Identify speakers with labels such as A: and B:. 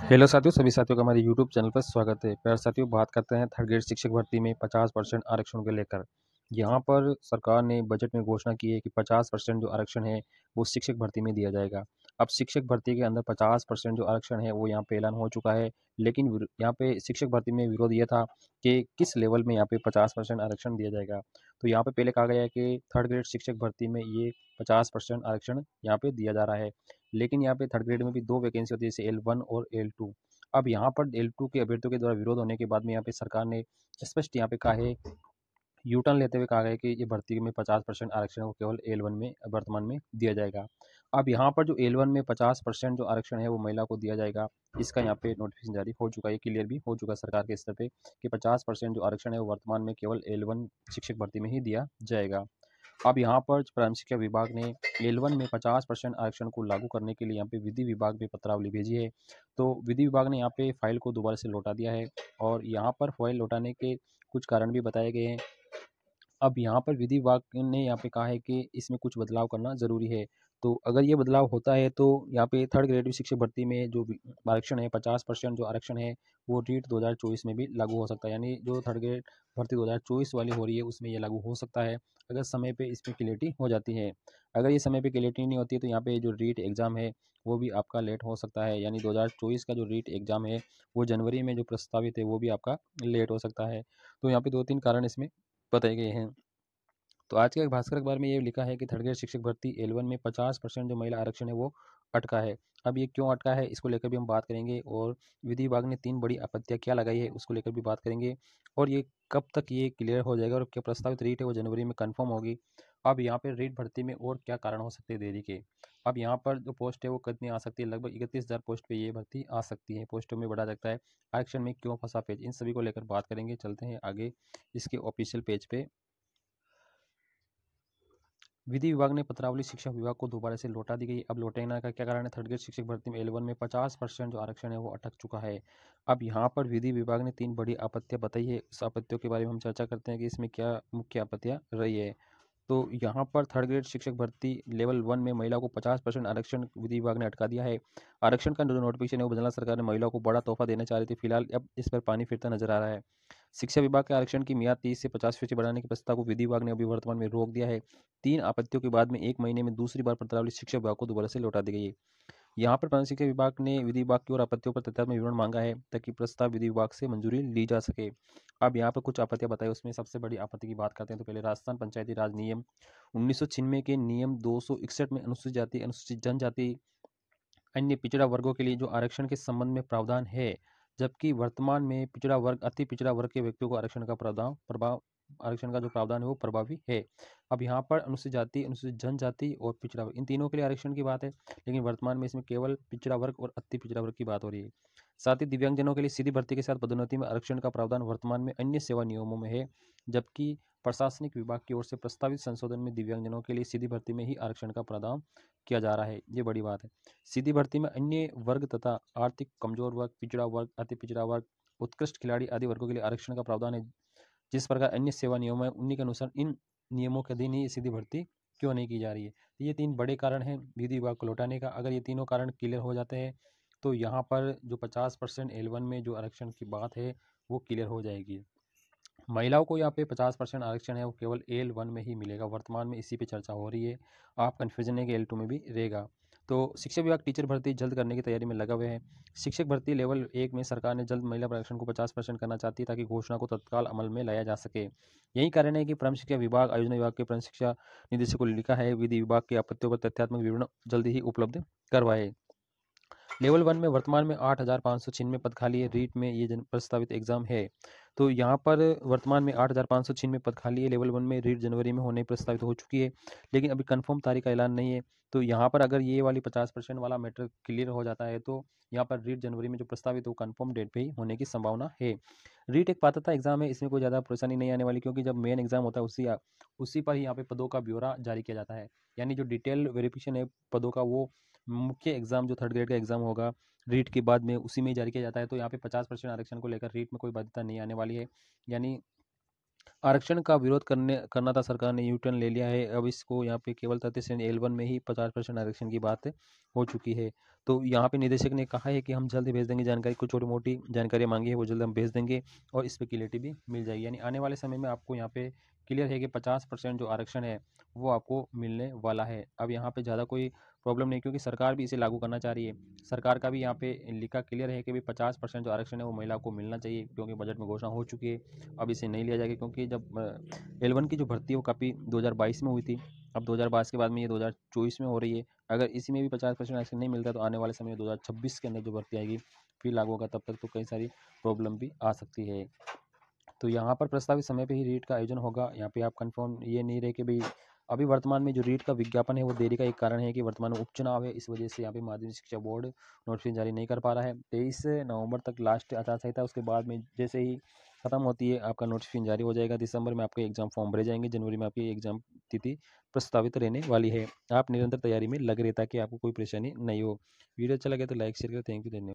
A: Hello साथियों, सभी साथियों का हमारे यूट्यूब चैनल पर स्वागत है। प्यारे साथियों, बात करते हैं थर्ड ग्रेड शिक्षक भर्ती में 50% आरक्षण को लेकर। यहाँ पर सरकार ने बजट में घोषणा की है कि 50% जो आरक्षण है वो शिक्षक भर्ती में दिया जाएगा। अब शिक्षक भर्ती के अंदर 50% जो आरक्षण है वो यहाँ पे ऐलान हो चुका है, लेकिन यहाँ पे शिक्षक भर्ती में विरोध ये था कि किस लेवल में यहाँ पे 50% आरक्षण दिया जाएगा। तो यहाँ पे पहले कहा गया है कि थर्ड ग्रेड शिक्षक भर्ती में ये 50% आरक्षण यहाँ पे दिया जा रहा है, लेकिन यहाँ पे थर्ड ग्रेड में भी दो वैकेंसी होती है, जैसे L1 और L2। अब यहाँ पर L2 के अभ्यर्थियों के द्वारा विरोध होने के बाद में यहाँ पे सरकार ने स्पष्ट यहाँ पे कहा है, यू टर्न लेते हुए कहा गया कि ये भर्ती में 50% आरक्षण वो केवल L1 में वर्तमान में दिया जाएगा। अब यहाँ पर जो L1 में 50% जो आरक्षण है वो महिला को दिया जाएगा, इसका यहाँ पे नोटिफिकेशन जारी हो चुका है, क्लियर भी हो चुका है सरकार के स्तर पे कि 50% जो आरक्षण है वो वर्तमान में केवल L1 शिक्षक भर्ती में ही दिया जाएगा। अब यहाँ पर प्राथमिक शिक्षा विभाग ने L1 में 50% आरक्षण को लागू करने के लिए यहाँ पे विधि विभाग में पत्रावली भेजी है। तो विधि विभाग ने यहाँ पे फाइल को दोबारा से लौटा दिया है और यहाँ पर फाइल लौटाने के कुछ कारण भी बताए गए हैं। अब यहाँ पर विधि विभाग ने यहाँ पे कहा है कि इसमें कुछ बदलाव करना ज़रूरी है। तो अगर ये बदलाव होता है तो यहाँ पे थर्ड ग्रेड शिक्षक भर्ती में जो आरक्षण है 50% जो आरक्षण है वो रीट 2024 में भी लागू हो सकता है। यानी जो थर्ड ग्रेड भर्ती 2024 वाली हो रही है उसमें ये लागू हो सकता है, अगर समय पे इसमें क्लियरिटी हो जाती है। अगर ये समय पे क्लियरिटी नहीं होती है तो यहाँ पे जो रीट एग्ज़ाम है वो भी आपका लेट हो सकता है। यानी 2024 का जो रीट एग्ज़ाम है वो जनवरी में जो प्रस्तावित है वो भी आपका लेट हो सकता है। तो यहाँ पे 2-3 कारण इसमें बताए गए हैं। तो आज के एक भास्कर अखबार में ये लिखा है कि थर्ड ग्रेड शिक्षक भर्ती L1 में 50% जो महिला आरक्षण है वो अटका है। अब ये क्यों अटका है इसको लेकर भी हम बात करेंगे, और विधि विभाग ने 3 बड़ी आपत्तियां क्या लगाई है उसको लेकर भी बात करेंगे, और ये कब तक ये क्लियर हो जाएगा और क्या प्रस्तावित रीट है वो जनवरी में कन्फर्म होगी। अब यहाँ पर रीट भर्ती में और क्या कारण हो सकते हैं देरी के। अब यहाँ पर जो पोस्ट है वो कितनी आ सकती है, लगभग 31,000 पोस्ट पे ये भर्ती आ सकती है, पोस्टों में बढ़ा सकता है। आरक्षण में क्यों फंसा पेज, इन सभी को लेकर बात करेंगे। चलते हैं आगे इसके ऑफिशियल पेज पे। विधि विभाग ने पत्रावली शिक्षा विभाग को दोबारा से लौटा दी गई। अब लौटाने का क्या कारण है, थर्ड ग्रेड शिक्षक भर्ती में L1 में 50% जो आरक्षण है वो अटक चुका है। अब यहाँ पर विधि विभाग ने 3 बड़ी आपत्तियां बताई है, उस आपत्तियों के बारे में हम चर्चा करते हैं कि इसमें क्या मुख्य आपत्तियां रही है। तो यहाँ पर थर्ड ग्रेड शिक्षक भर्ती लेवल 1 में महिला को 50% आरक्षण विधि विभाग ने अटका दिया है। आरक्षण का जो नोटिफिकेशन है वो बंगाल सरकार ने महिलाओं को बड़ा तोहफा देना चाह रही थी, फिलहाल अब इस पर पानी फिरता नजर आ रहा है। शिक्षा विभाग के आरक्षण की मियाद 30 से 50% बढ़ाने के प्रस्ताव को विधि विभाग ने अभी वर्तमान में रोक दिया है। 3 आपत्तियों के बाद में 1 महीने में दूसरी बार पत्रावली शिक्षा विभाग को दोबारा से लौटा दी गई है। यहाँ पर प्राथमिक शिक्षा विभाग ने विधि विभाग की ओर आपत्तियों पर तथ्यात्मक विवरण मांगा है ताकि प्रस्ताव विधि विभाग से मंजूरी ली जा सके। अब यहाँ पर कुछ आपत्तियां बताई, उसमें सबसे बड़ी आपत्ति की बात करते हैं। तो पहले राजस्थान पंचायती राज नियम 1996 के नियम 261 में अनुसूचित जाति, अनुसूचित जनजाति, अन्य पिछड़ा वर्गों के लिए जो आरक्षण के संबंध में प्रावधान है, जबकि वर्तमान में पिछड़ा वर्ग, अति पिछड़ा वर्ग के व्यक्तियों को आरक्षण का जो प्रावधान है वो प्रभावी है। अब यहाँ पर अनुसूचित जाति, अनुसूचित जनजाति और पिछड़ा वर्ग, इन तीनों के लिए आरक्षण की बात है, लेकिन वर्तमान में इसमें केवल पिछड़ा वर्ग और अति पिछड़ा वर्ग की बात हो रही है। साथ ही दिव्यांगजनों के लिए सीधी भर्ती के साथ पदोन्नति में आरक्षण का प्रावधान वर्तमान में अन्य सेवा नियमों में है, जबकि प्रशासनिक विभाग की ओर से प्रस्तावित संशोधन में दिव्यांगजनों के लिए सीधी भर्ती में ही आरक्षण का प्रावधान किया जा रहा है। ये बड़ी बात है। सीधी भर्ती में अन्य वर्ग तथा आर्थिक कमजोर वर्ग, पिछड़ा वर्ग, अति पिछड़ा वर्ग, उत्कृष्ट खिलाड़ी आदि वर्गों के लिए आरक्षण का प्रावधान है। जिस प्रकार अन्य सेवा नियम है उन्हीं के अनुसार इन नियमों के अधीन ही सीधी भर्ती क्यों नहीं की जा रही है। तो ये 3 बड़े कारण हैं विधि विभाग को लौटाने का। अगर ये तीनों कारण क्लियर हो जाते हैं तो यहाँ पर जो 50% L1 में जो आरक्षण की बात है वो क्लियर हो जाएगी। महिलाओं को यहाँ पे 50% आरक्षण है वो केवल L1 में ही मिलेगा, वर्तमान में इसी पे चर्चा हो रही है। आप कन्फ्यूजन है कि L2 में भी रहेगा। तो शिक्षा विभाग टीचर भर्ती जल्द करने की तैयारी में लगा हुआ है। शिक्षक भर्ती लेवल 1 में सरकार ने जल्द महिला आरक्षण को 50% करना चाहती है ताकि घोषणा को तत्काल अमल में लाया जा सके। यही कारण है कि प्राथमिक शिक्षा विभाग आयोजना विभाग के प्राथमिक शिक्षा निदेशक को लिखा है विधि विभाग की आपत्तियों पर तथ्यात्मक विवरण जल्द ही उपलब्ध करवाए। लेवल 1 में वर्तमान में 8,596 पद खाली है, रीट में ये प्रस्तावित एग्जाम है। तो यहाँ पर वर्तमान में 8,596 पद खाली है लेवल 1 में, रीट जनवरी में होने प्रस्तावित हो चुकी है, लेकिन अभी कंफर्म तारीख का ऐलान नहीं है। तो यहाँ पर अगर ये वाली 50% वाला मैटर क्लियर हो जाता है तो यहाँ पर रीट जनवरी में जो प्रस्तावित वो कंफर्म डेट पे ही होने की संभावना है। रीट एक पात्रता एग्जाम है, इसमें कोई ज़्यादा परेशानी नहीं आने वाली, क्योंकि जब मेन एग्जाम होता है उसी पर ही यहाँ पे पदों का ब्यौरा जारी किया जाता है। यानी जो डिटेल वेरिफिकेशन है पदों का वो मुख्य एग्जाम जो थर्ड ग्रेड का एग्जाम होगा रीट के बाद में उसी में जारी किया जाता है। तो यहाँ पे 50% आरक्षण को लेकर रीट में कोई बाध्यता नहीं आने वाली है। यानी आरक्षण का विरोध करना था, सरकार ने यू टर्न ले लिया है। अब इसको यहाँ पे केवल 33 श्रेणी L1 में ही 50% आरक्षण की बात हो चुकी है। तो यहाँ पे निदेशक ने कहा है कि हम जल्द ही भेज देंगे जानकारी, कुछ छोटी मोटी जानकारी मांगी है वो जल्द हम भेज देंगे और इस पे क्लियरिटी भी मिल जाएगी। यानी आने वाले समय में आपको यहाँ पे क्लियर है कि 50% जो आरक्षण है वो आपको मिलने वाला है। अब यहाँ पे ज़्यादा कोई प्रॉब्लम नहीं, क्योंकि सरकार भी इसे लागू करना चाह रही है। सरकार का भी यहाँ पे लिखा क्लियर है कि भाई 50% जो आरक्षण है वो महिला को मिलना चाहिए, क्योंकि बजट में घोषणा हो चुकी है। अब इसे नहीं लिया जाएगा, क्योंकि जब L1 की जो भर्ती है वो काफ़ी 2022 में हुई थी। अब 2022 के बाद में ये 2024 में हो रही है। अगर इसी में भी 50% आरक्षण नहीं मिलता तो आने वाले समय में 2026 के अंदर जो भर्ती आएगी फिर लागू होगा, तब तक तो कई सारी प्रॉब्लम भी आ सकती है। तो यहाँ पर प्रस्तावित समय पे ही रीट का आयोजन होगा। यहाँ पे आप कंफर्म ये नहीं रहे कि भाई अभी वर्तमान में जो रीट का विज्ञापन है वो देरी का एक कारण है कि वर्तमान में उपचुनाव है, इस वजह से यहाँ पे माध्यमिक शिक्षा बोर्ड नोटिफिकेशन जारी नहीं कर पा रहा है। 23 नवंबर तक लास्ट आचार संहिता, उसके बाद में जैसे ही खत्म होती है आपका नोटिफिकेशन जारी हो जाएगा। दिसंबर में आपके एग्जाम फॉर्म भरे जाएंगे, जनवरी में आपकी एग्जाम तिथि प्रस्तावित रहने वाली है। आप निरंतर तैयारी में लगे रहे ताकि आपको कोई परेशानी नहीं हो। वीडियो अच्छा लगे तो लाइक शेयर करें। थैंक यू, धन्यवाद।